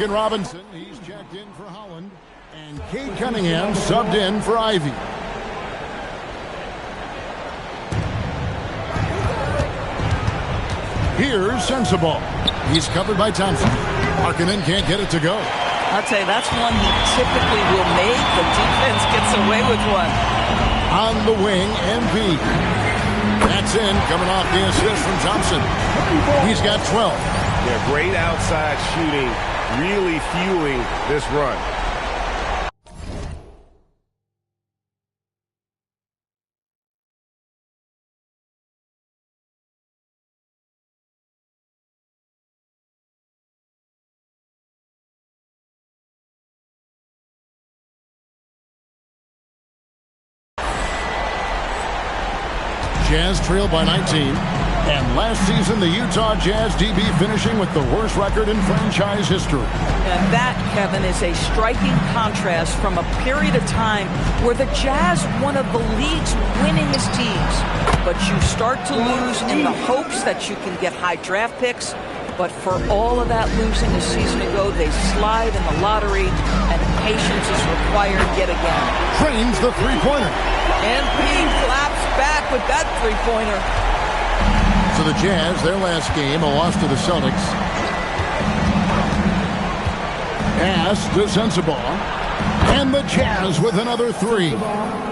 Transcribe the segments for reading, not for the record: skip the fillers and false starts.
Robinson, he's checked in for Holland. And Kate Cunningham subbed in for Ivy. Here's Sensible. He's covered by Thompson. Markkanen can't get it to go. I'll tell you, that's one he typically will make. The defense gets away with one. On the wing, MP. That's in, coming off the assist from Thompson. He's got 12. Yeah, great outside shooting, really fueling this run. Jazz trailed by 19. And last season, the Utah Jazz DB finishing with the worst record in franchise history. And that, Kevin, is a striking contrast from a period of time where the Jazz, one of the league's winningest teams. But you start to lose in the hopes that you can get high draft picks. But for all of that losing a season ago, they slide in the lottery, and patience is required yet again. Trains the three-pointer. MP claps back with that three-pointer. So the Jazz, their last game, a loss to the Celtics. Pass to Sensible. And the Jazz with another three.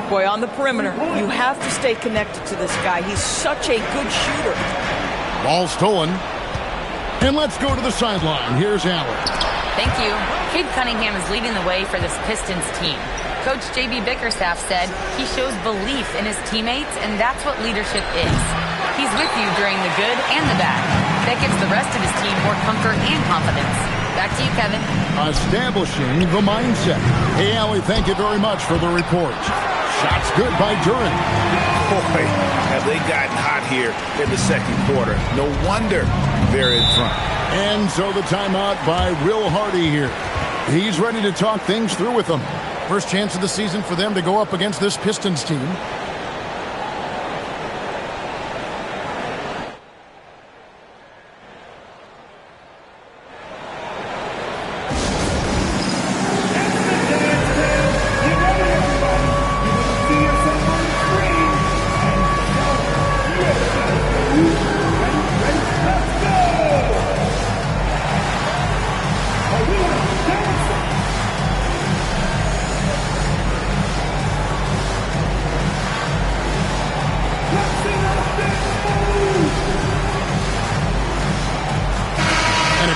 Boy, on the perimeter, you have to stay connected to this guy. He's such a good shooter. Ball stolen. And let's go to the sideline. Here's Allen. Thank you. Cade Cunningham is leading the way for this Pistons team. Coach J.B. Bickerstaff said he shows belief in his teammates, and that's what leadership is. He's with you during the good and the bad. That gives the rest of his team more comfort and confidence. Back to you, Kevin. Establishing the mindset. Hey, Allie, thank you very much for the report. Shots good by Duran. Boy, have they gotten hot here in the second quarter. No wonder they're in front. And so the timeout by Will Hardy here. He's ready to talk things through with them. First chance of the season for them to go up against this Pistons team.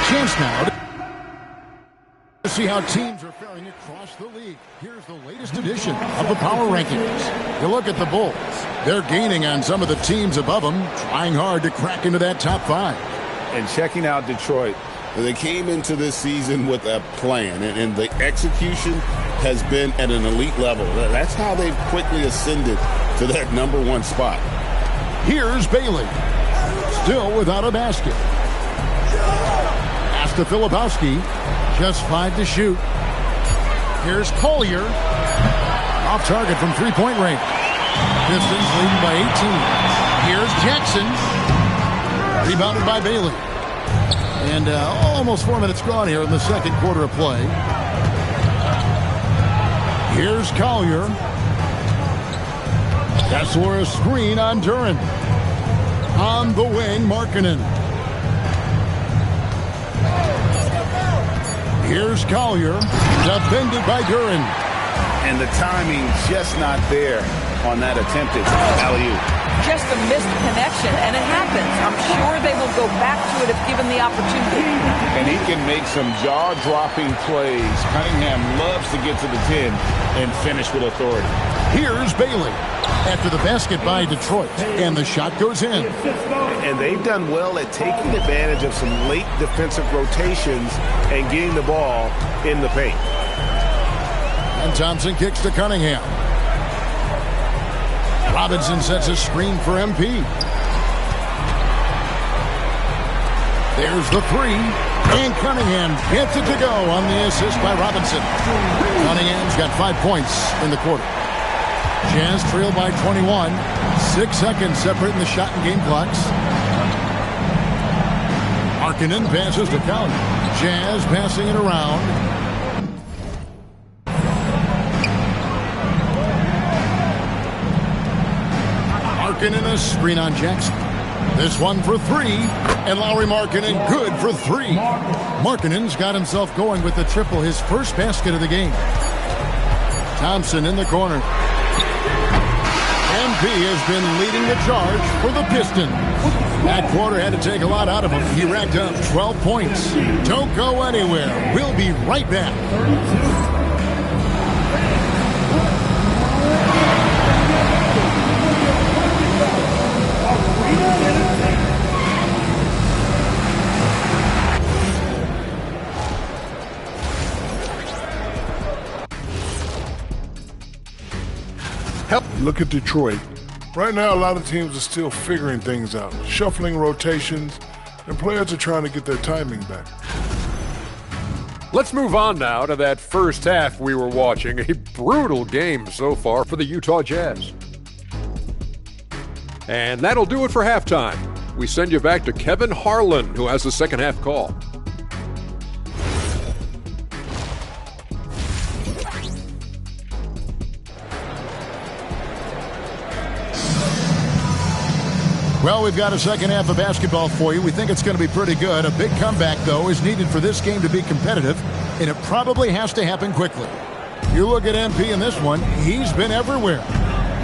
Chance now to see how teams are faring across the league. Here's the latest edition of the Power Rankings. You look at the Bulls. They're gaining on some of the teams above them, trying hard to crack into that top five. And checking out Detroit, they came into this season with a plan, and the execution has been at an elite level. That's how they've quickly ascended to that #1 spot. Here's Bailey, still without a basket. To Filipowski, just 5 to shoot. Here's Collier, off target from three-point range. Pistons leading by 18. Here's Jackson, rebounded by Bailey. And almost 4 minutes gone here in the second quarter of play. Here's Collier. That's for a screen on Duran. On the wing, Markkanen. Here's Collier, defended by Duran. And the timing just not there on that attempted alley-oop. Just a missed connection, and it happens. I'm sure they will go back to it if given the opportunity. And he can make some jaw-dropping plays. Cunningham loves to get to the 10 and finish with authority. Here's Bailey after the basket by Detroit, and the shot goes in. And they've done well at taking advantage of some late defensive rotations and getting the ball in the paint. And Thompson kicks to Cunningham. Robinson sets a screen for MP. There's the three, and Cunningham gets it to go on the assist by Robinson. Cunningham's got 5 points in the quarter. Jazz trail by 21. 6 seconds separating the shot and game clocks. Markkanen passes to Collier. Jazz passing it around. Markkanen a screen on Jackson. This one for three, and Lauri Markkanen good for three. Markkanen's got himself going with the triple, his first basket of the game. Thompson in the corner. MP has been leading the charge for the Pistons. That quarter had to take a lot out of him. He racked up 12 points. Don't go anywhere. We'll be right back. Look at Detroit. Right now, a lot of teams are still figuring things out, shuffling rotations, and players are trying to get their timing back. Let's move on now to that first half we were watching. A brutal game so far for the Utah Jazz. And that'll do it for halftime. We send you back to Kevin Harlan, who has the second half call. Well, we've got a second half of basketball for you. We think it's going to be pretty good. A big comeback, though, is needed for this game to be competitive, and it probably has to happen quickly. You look at MP in this one, he's been everywhere.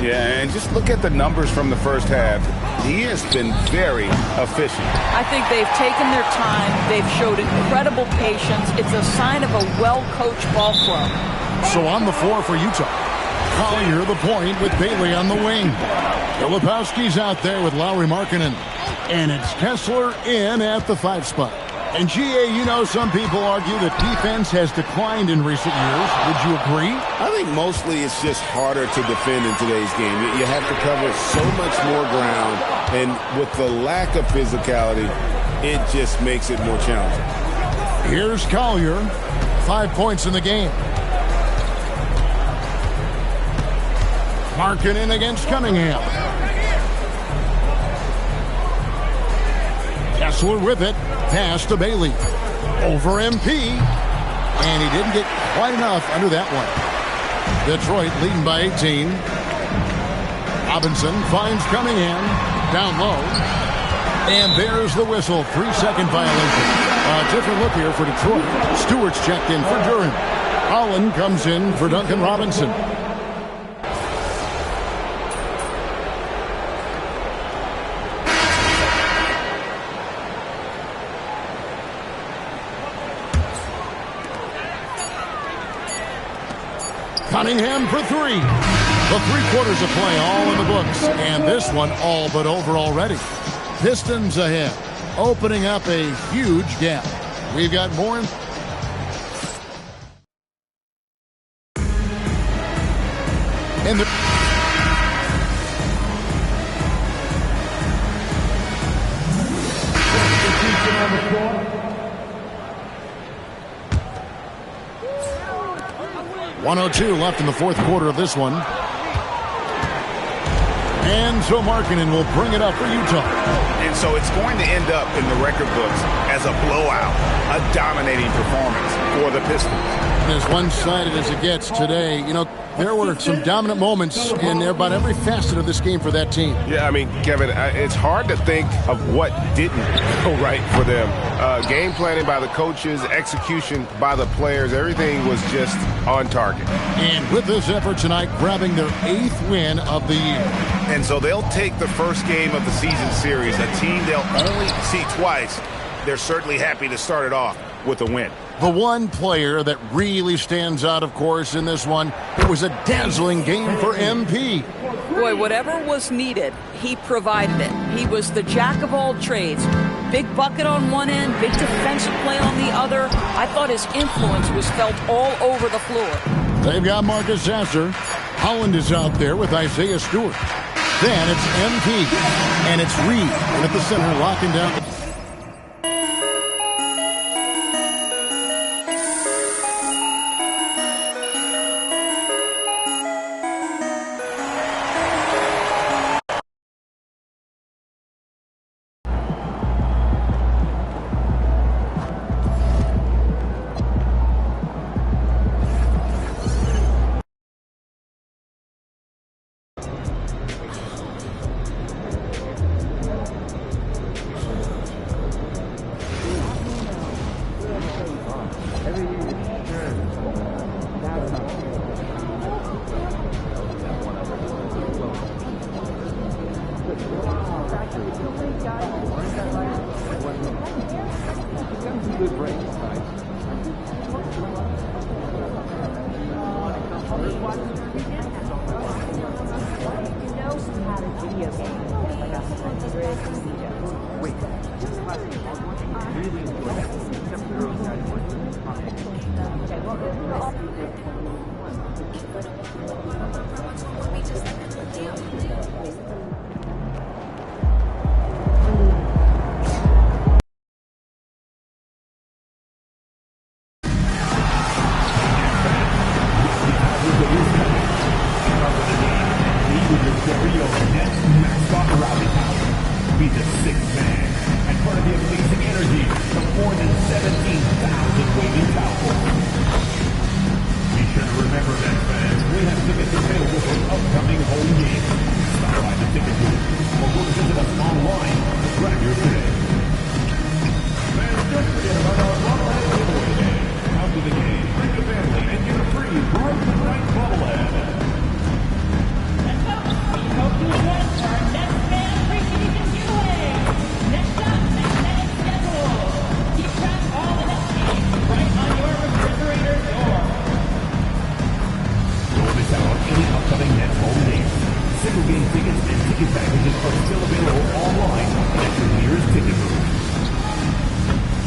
Yeah, and just look at the numbers from the first half. He has been very efficient. I think they've taken their time. They've showed incredible patience. It's a sign of a well-coached ball club. So on the floor for Utah, Collier the point with Bailey on the wing. Filipowski's out there with Lauri Markkanen. And it's Kessler in at the 5 spot. And GA, you know, some people argue that defense has declined in recent years. Would you agree? I think mostly it's just harder to defend in today's game. You have to cover so much more ground, and with the lack of physicality, it just makes it more challenging. Here's Collier, 5 points in the game. Markkanen against Cunningham. Kessler with it. Pass to Bailey. Over MP. And he didn't get quite enough under that one. Detroit leading by 18. Robinson finds Cunningham. Down low. And there's the whistle. 3-second violation. A different look here for Detroit. Stewart's checked in for Durant. Holland comes in for Duncan Robinson. Cunningham for three. The 3 quarters of play all in the books. And this one all but over already. Pistons ahead. Opening up a huge gap. We've got more. In the 1:02 left in the 4th quarter of this one. And so Markkanen will bring it up for Utah. And so it's going to end up in the record books as a blowout, a dominating performance for the Pistons. As one-sided as it gets today, you know, there were some dominant moments in about every facet of this game for that team. Yeah, I mean, Kevin, it's hard to think of what didn't go right for them. Game planning by the coaches, execution by the players, everything was just on target. And with this effort tonight, grabbing their 8th win of the year. And so they'll take the first game of the season series, a team they'll only see twice. They're certainly happy to start it off with a win. The one player that really stands out, of course, in this one, it was a dazzling game for MP. Boy, whatever was needed, he provided it. He was the jack of all trades. Big bucket on one end, big defensive play on the other. I thought his influence was felt all over the floor. They've got Marcus Sasser. Holland is out there with Isaiah Stewart. Then it's MP, and it's Reed at the center, locking down. Be the sixth man and part of the amazing energy of more than 17,000 waiting towels. Be sure to remember that, fans, we have tickets available for upcoming home games. Stop by the ticket booth or go visit us online to grab your ticket. Fans, don't forget about our bobblehead giveaway day. Come to the game, bring the family, and get a free bright white bobblehead. We hope you enjoyed our next fan appreciation giveaway. Next up, magnetic schedule. Keep track of all the next games right on your refrigerator door. Don't miss out on any upcoming Nets home games. Single game tickets and ticket packages are still available online and at your nearest ticket booth.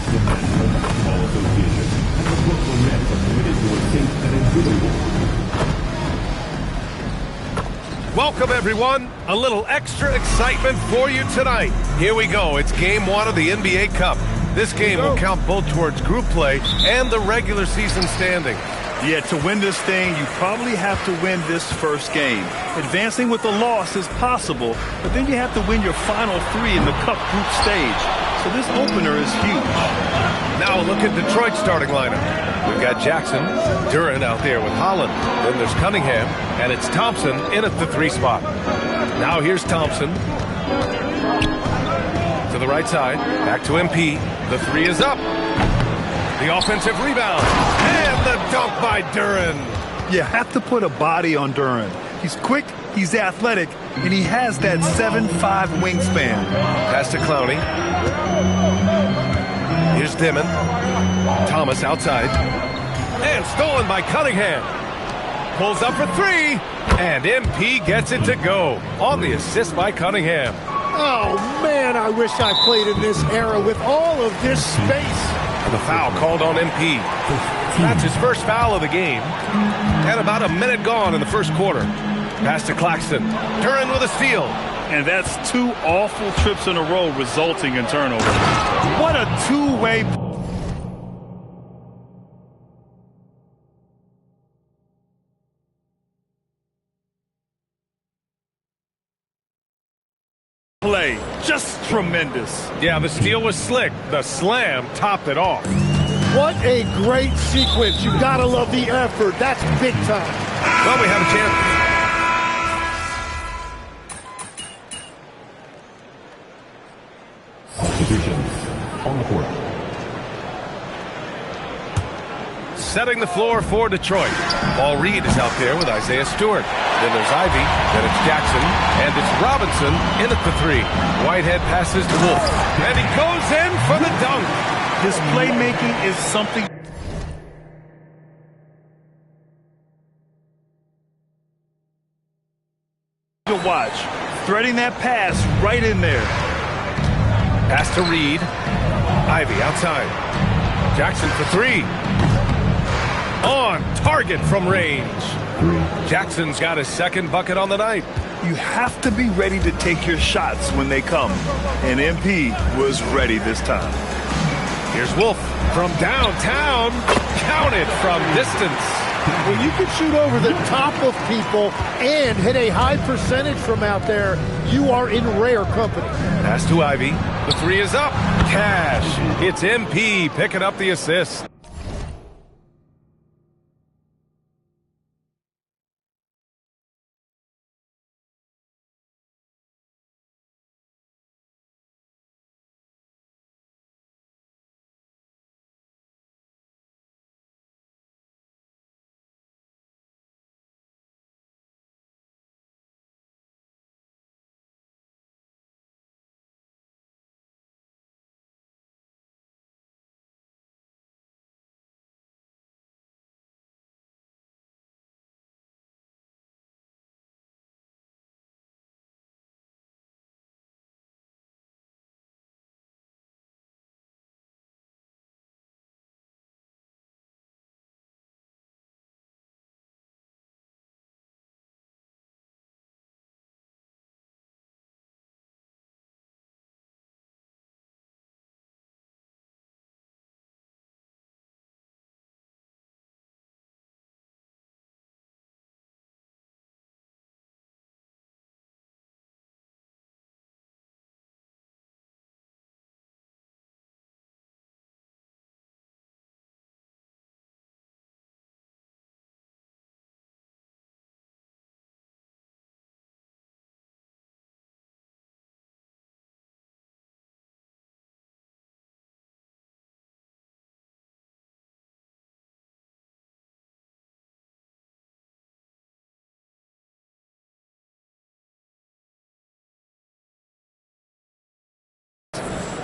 The National Basketball Association and the Brooklyn Nets are committed to a safe and enjoyable. Welcome, everyone. A little extra excitement for you tonight. Here we go. It's game one of the NBA Cup. This game will count both towards group play and the regular season standing. Yeah, to win this thing, you probably have to win this first game. Advancing with a loss is possible, but then you have to win your final three in the Cup group stage. So this opener is huge. Now look at Detroit's starting lineup. We've got Jackson, Duran out there with Holland. Then there's Cunningham, and it's Thompson in at the 3 spot. Now here's Thompson. To the right side, back to MP. The 3 is up. The offensive rebound, and the dunk by Duran. You have to put a body on Duran. He's quick, he's athletic, and he has that 7'5" wingspan. Pass to Clowney. Here's Dimon. Thomas outside. And stolen by Cunningham. Pulls up for 3. And MP gets it to go. On the assist by Cunningham. Oh, man, I wish I played in this era with all of this space. And the foul called on MP. That's his first foul of the game. And about a minute gone in the first quarter. Pass to Claxton. Duran with a steal. And that's 2 awful trips in a row resulting in turnovers. What a two-way play. Just tremendous. Yeah, the steal was slick. The slam topped it off. What a great sequence. You've got to love the effort. That's big time. Well, we have a chance. Substitutions on the court. Setting the floor for Detroit. Paul Reed is out there with Isaiah Stewart. Then there's Ivy. Then it's Jackson. And it's Robinson in at the 3. Whitehead passes to Wolf. And he goes in for the dunk. His playmaking is something to watch. Threading that pass right in there. Pass to Reed. Ivy outside. Jackson for 3. On target from range. Jackson's got his second bucket on the night. You have to be ready to take your shots when they come. And MP was ready this time. Here's Wolf from downtown. Counted from distance. When you can shoot over the top of people and hit a high percentage from out there, you are in rare company. Pass to Ivy. The 3 is up. Cash. It's MP picking up the assist.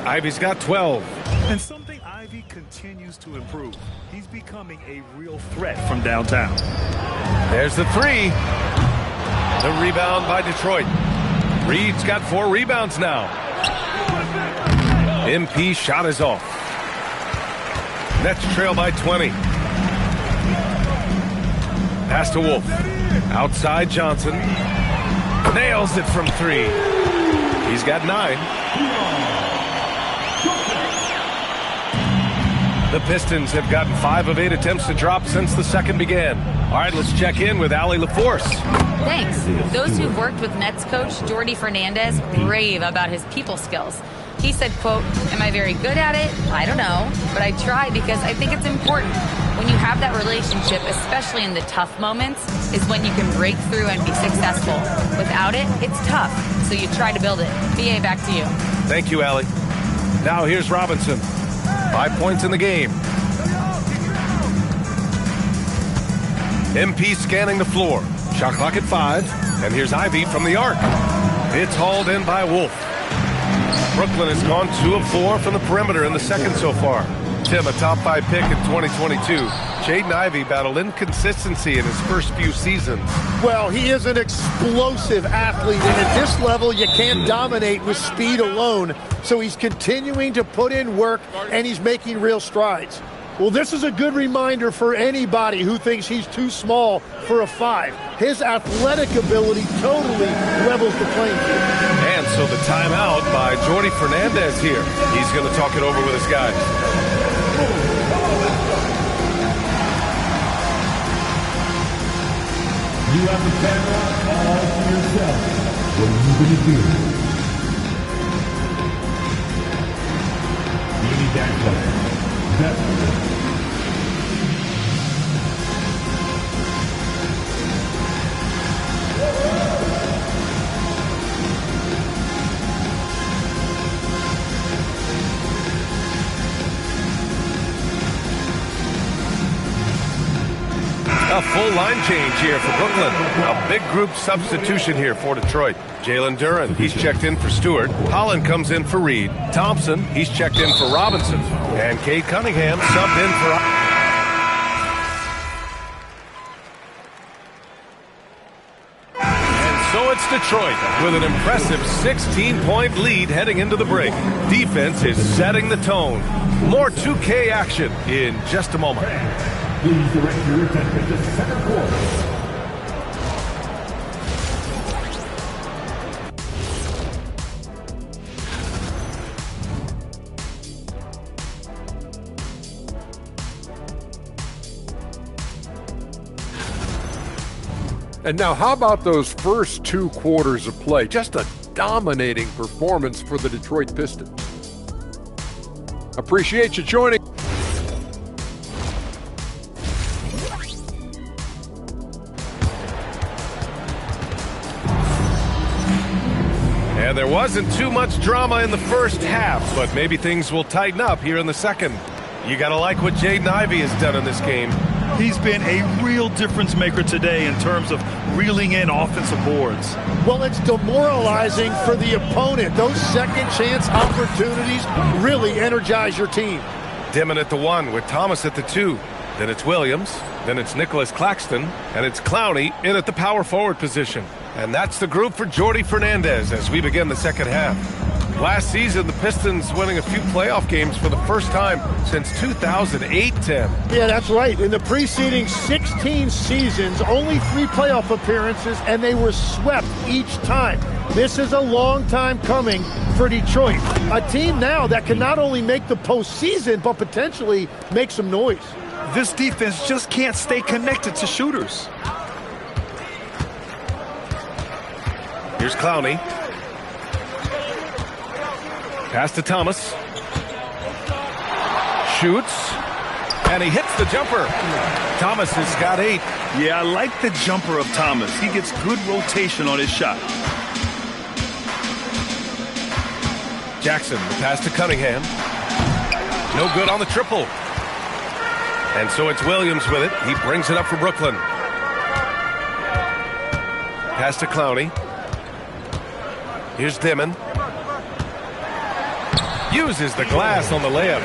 Ivy's got 12. And something Ivy continues to improve. He's becoming a real threat from downtown. There's the three. The rebound by Detroit. Reed's got 4 rebounds now. MP shot is off. Nets trail by 20. Pass to Wolf. Outside Johnson. Nails it from 3. He's got 9. The Pistons have gotten 5 of 8 attempts to drop since the second began. All right, let's check in with Allie LaForce. Thanks. Those who've worked with Nets coach Jordi Fernandez rave about his people skills. He said, quote, "Am I very good at it? I don't know, but I try because I think it's important. When you have that relationship, especially in the tough moments, is when you can break through and be successful. Without it, it's tough, so you try to build it." BA, back to you. Thank you, Allie. Now here's Robinson. 5 points in the game. MP scanning the floor. Shot clock at 5. And here's Ivy from the arc. It's hauled in by Wolf. Brooklyn has gone 2 of 4 from the perimeter in the second so far. Tim, a top 5 pick in 2022. Jaden Ivey battled inconsistency in his first few seasons. Well, he is an explosive athlete, and at this level, you can't dominate with speed alone. So he's continuing to put in work, and he's making real strides. Well, this is a good reminder for anybody who thinks he's too small for a 5. His athletic ability totally levels the playing field. And so the timeout by Jordi Fernandez here. He's going to talk it over with his guys. You have the camera all to yourself. What are you going to do? You need that player. Definitely. A full line change here for Brooklyn. A big group substitution here for Detroit. Jalen Duren, he's checked in for Stewart. Holland comes in for Reed. Thompson, he's checked in for Robinson. And Cade Cunningham subbed in for... And so it's Detroit with an impressive 16-point lead heading into the break. Defense is setting the tone. More 2K action in just a moment. Please direct your attention to center court. And now, how about those first 2 quarters of play? Just a dominating performance for the Detroit Pistons. Appreciate you joining. And there wasn't too much drama in the first half, but maybe things will tighten up here in the second. You got to like what Jaden Ivey has done in this game. He's been a real difference maker today in terms of reeling in offensive boards. Well, it's demoralizing for the opponent. Those second chance opportunities really energize your team. Dimon at the 1 with Thomas at the 2. Then it's Williams. Then it's Nicholas Claxton. And it's Clowney in at the power forward position. And that's the group for Jordi Fernandez as we begin the second half. Last season, the Pistons winning a few playoff games for the first time since 2008, Tim. Yeah, that's right. In the preceding 16 seasons, only 3 playoff appearances, and they were swept each time. This is a long time coming for Detroit. A team now that can not only make the postseason, but potentially make some noise. This defense just can't stay connected to shooters. Here's Clowney. Pass to Thomas. Shoots. And he hits the jumper. Thomas has got 8. Yeah, I like the jumper of Thomas. He gets good rotation on his shot. Jackson, the pass to Cunningham. No good on the triple. And so it's Williams with it. He brings it up for Brooklyn. Pass to Clowney. Here's Dimon. Uses the glass on the layup.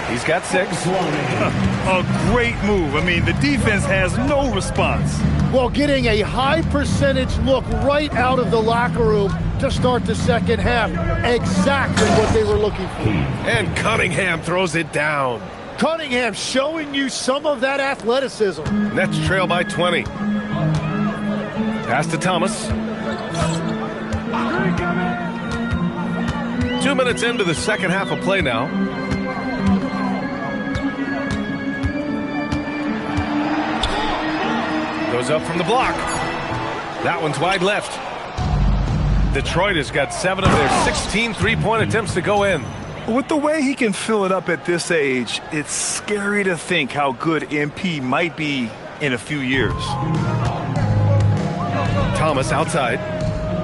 He's got 6. A great move. I mean, the defense has no response. Well, getting a high percentage look right out of the locker room to start the second half. Exactly what they were looking for. And Cunningham throws it down. Cunningham showing you some of that athleticism. Nets trail by 20. Pass to Thomas. 2 minutes into the second half of play now. Goes up from the block. That one's wide left. Detroit has got 7 of their 16 three-point attempts to go in. With the way he can fill it up at this age, it's scary to think how good MP might be in a few years. Thomas outside.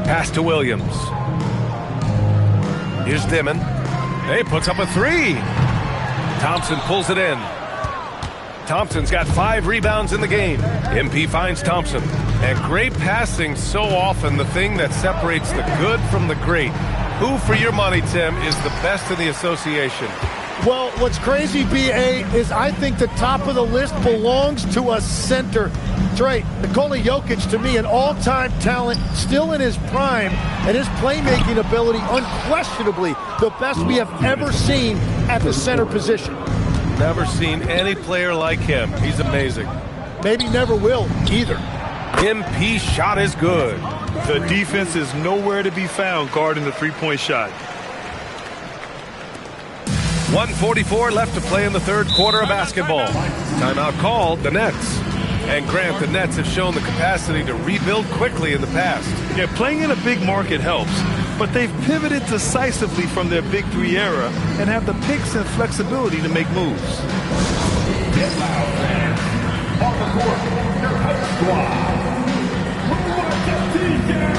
Pass to Williams. Here's Dimon. Hey, puts up a 3. Thompson pulls it in. Thompson's got 5 rebounds in the game. MP finds Thompson. And great passing, so often the thing that separates the good from the great. Who, for your money, Tim, is the best in the association? Well, what's crazy, B.A., is I think the top of the list belongs to a center. That's right. Nikola Jokic, to me, an all-time talent, still in his prime, and his playmaking ability, unquestionably the best we have ever seen at the center position. Never seen any player like him. He's amazing. Maybe never will, either. MP shot is good. The defense is nowhere to be found guarding the three-point shot. 1:44 left to play in the third quarter of basketball. Timeout called, the Nets. And Grant, the Nets have shown the capacity to rebuild quickly in the past. Yeah, playing in a big market helps, but they've pivoted decisively from their Big 3 era and have the picks and flexibility to make moves. Get loud, fans. On the court, your host squad. Who wants a t-shirt?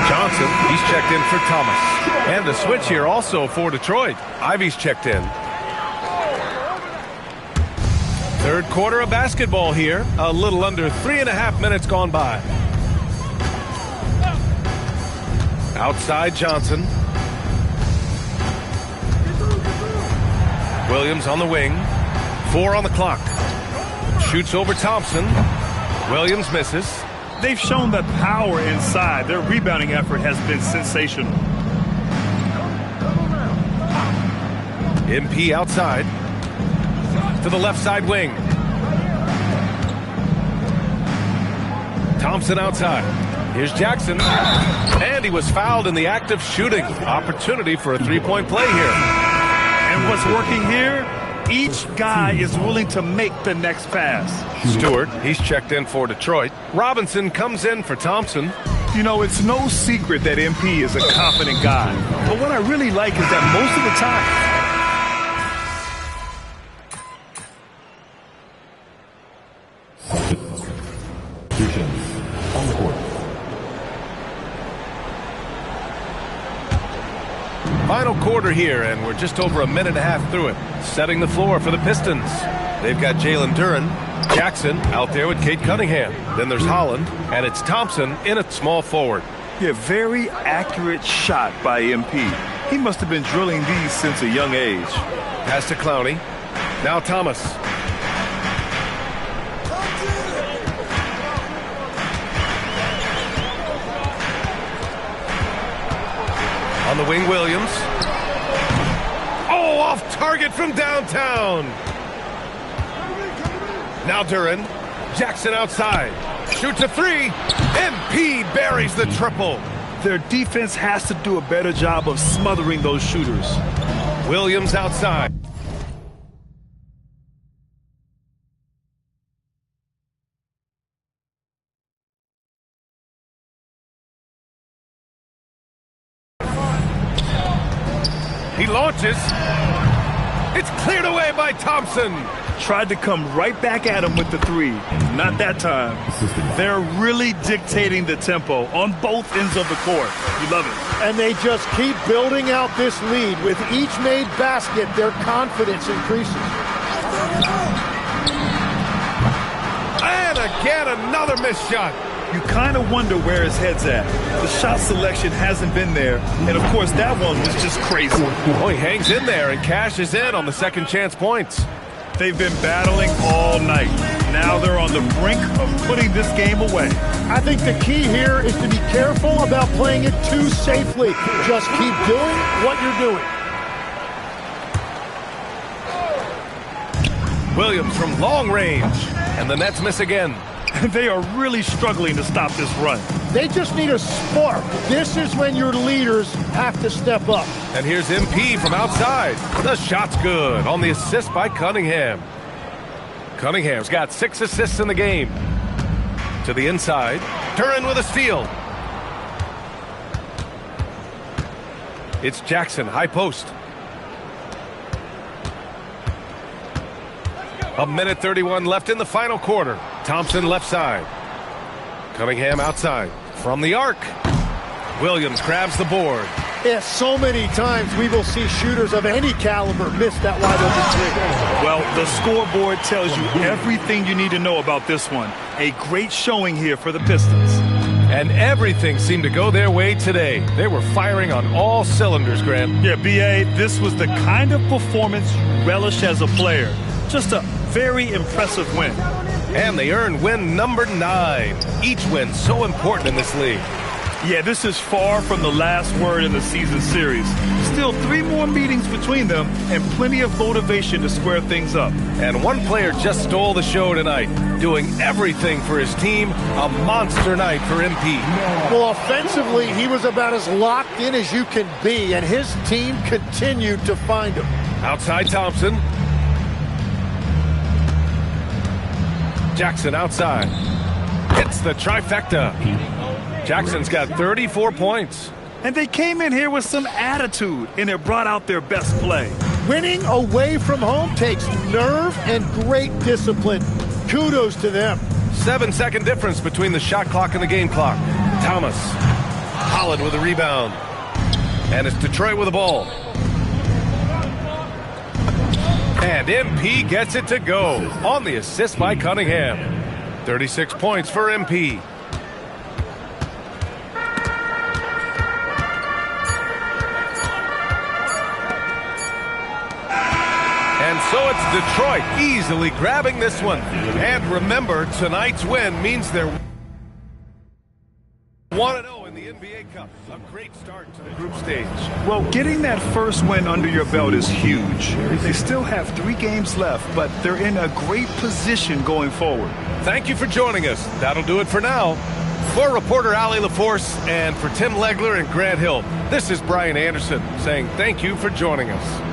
Come on! He's checked in for Thomas. And the switch here also for Detroit. Ivy's checked in. Third quarter of basketball here. A little under 3.5 minutes gone by. Outside Johnson. Williams on the wing. 4 on the clock. Shoots over Thompson. Williams misses. They've shown that power inside. Their rebounding effort has been sensational. MP outside. To the left side wing. Thompson outside. Here's Jackson. And he was fouled in the act of shooting. Opportunity for a three-point play here. And what's working here? Each guy is willing to make the next pass. Stewart, he's checked in for Detroit. Robinson comes in for Thompson. You know, it's no secret that MP is a confident guy. But what I really like is that most of the time, on the court. Final quarter here, and we're just over 1.5 minutes through it. Setting the floor for the Pistons. They've got Jalen Duren, Jackson out there with Cade Cunningham. Then there's Holland, and it's Thompson in at small forward. Yeah, very accurate shot by MP. He must have been drilling these since a young age. Pass to Clowney. Now Thomas. On the wing, Williams. Oh, off target from downtown. Now Duren. Jackson outside. Shoots a 3. MP buries the triple. Their defense has to do a better job of smothering those shooters. Williams outside. He launches. It's cleared away by Thompson. Tried to come right back at him with the three. Not that time. They're really dictating the tempo on both ends of the court. You love it. And they just keep building out this lead. With each made basket, their confidence increases. And again, another missed shot. You kind of wonder where his head's at. The shot selection hasn't been there. And, of course, that one was just crazy. Oh, he hangs in there and cashes in on the second chance points. They've been battling all night. Now they're on the brink of putting this game away. I think the key here is to be careful about playing it too safely. Just keep doing what you're doing. Williams from long range. And the Nets miss again. They are really struggling to stop this run. They just need a spark. This is when your leaders have to step up. And here's MP from outside. The shot's good on the assist by Cunningham. Cunningham's got 6 assists in the game. To the inside. Turin with a steal. It's Jackson, high post. 1:31 left in the final quarter. Thompson left side. Cunningham outside. From the arc. Williams grabs the board. Yeah, so many times we will see shooters of any caliber miss that wide open three. Well, the scoreboard tells you everything you need to know about this one. A great showing here for the Pistons. And everything seemed to go their way today. They were firing on all cylinders, Grant. Yeah, B.A., this was the kind of performance you relish as a player. Just a very impressive win. And they earned win number 9. Each win so important in this league. Yeah, this is far from the last word in the season series. Still 3 more meetings between them and plenty of motivation to square things up. And one player just stole the show tonight, doing everything for his team. A monster night for MP. Well, offensively, he was about as locked in as you can be, and his team continued to find him. Outside Thompson. Jackson outside. Hits the trifecta. Jackson's got 34 points. And they came in here with some attitude, and it brought out their best play. Winning away from home takes nerve and great discipline. Kudos to them. 7-second difference between the shot clock and the game clock. Thomas. Holland with a rebound. And it's Detroit with the ball. And MP gets it to go on the assist by Cunningham. 36 points for MP. And so it's Detroit easily grabbing this one. And remember, tonight's win means they're 1-0 in the NBA Cup. A great start to the group stage. Well, getting that first win under your belt is huge. They still have 3 games left, but they're in a great position going forward. Thank you for joining us. That'll do it for now. For reporter Ali LaForce and for Tim Legler and Grant Hill, this is Brian Anderson saying thank you for joining us.